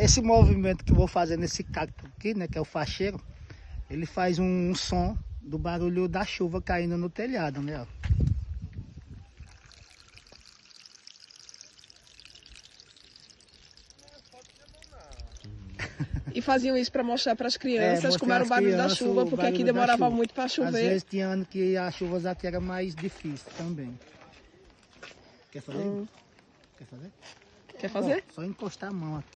esse movimento que eu vou fazer nesse cacto aqui, né, que é o facheiro, ele faz um som do barulho da chuva caindo no telhado, né, ó. E faziam isso para mostrar para as crianças como mostrar era o às barulho da crianças chuva, o porque aqui barulho da demorava chuva. muito para Às chover. vezes tinha ano que as chuvas aqui era mais difícil também. Quer fazer? Quer fazer? Quer fazer? Ó, só encostar a mão aqui.